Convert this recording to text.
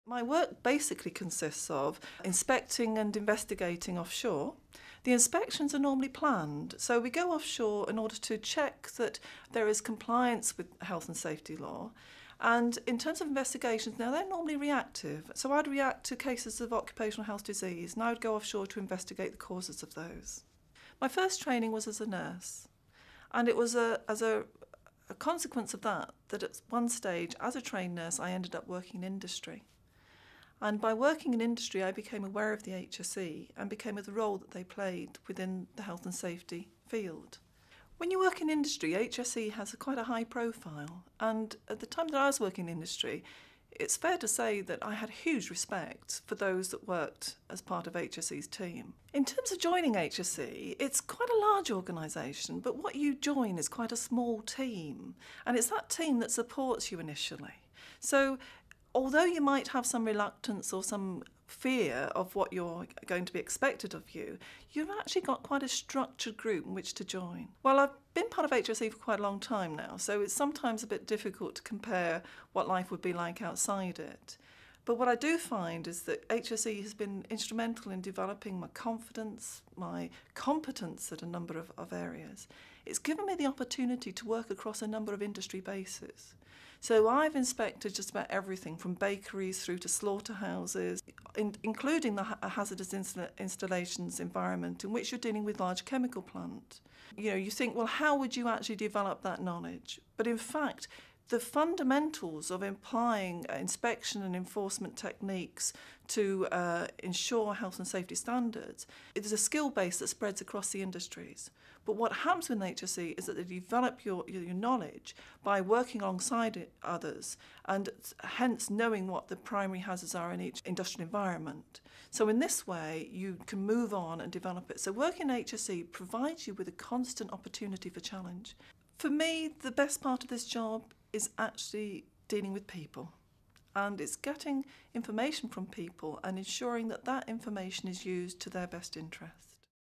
My work basically consists of inspecting and investigating offshore. The inspections are normally planned, so we go offshore in order to check that there is compliance with health and safety law. And in terms of investigations, now they're normally reactive. So I'd react to cases of occupational health disease, and I would go offshore to investigate the causes of those. My first training was as a nurse, and it was as a consequence of that at one stage, as a trained nurse, I ended up working in industry. And by working in industry, I became aware of the HSE and became aware of the role that they played within the health and safety field. When you work in industry, HSE has quite a high profile. And at the time that I was working in industry, it's fair to say that I had huge respect for those that worked as part of HSE's team. In terms of joining HSE, it's quite a large organisation, but what you join is quite a small team. And it's that team that supports you initially. So although you might have some reluctance or some fear of what you're going to be expected of you, you've actually got quite a structured group in which to join. Well, I've been part of HSE for quite a long time now, so it's sometimes a bit difficult to compare what life would be like outside it. But what I do find is that HSE has been instrumental in developing my confidence, my competence at a number of areas. It's given me the opportunity to work across a number of industry bases. So I've inspected just about everything from bakeries through to slaughterhouses, including the hazardous installations environment in which you're dealing with large chemical plant. You know, you think, well, how would you actually develop that knowledge? But in fact, the fundamentals of applying inspection and enforcement techniques to ensure health and safety standards, it is a skill base that spreads across the industries. But what happens with HSE is that they develop your knowledge by working alongside others and hence knowing what the primary hazards are in each industrial environment. So in this way, you can move on and develop it. So working in HSE provides you with a constant opportunity for challenge. For me, the best part of this job is actually dealing with people, and it's getting information from people and ensuring that that information is used to their best interest.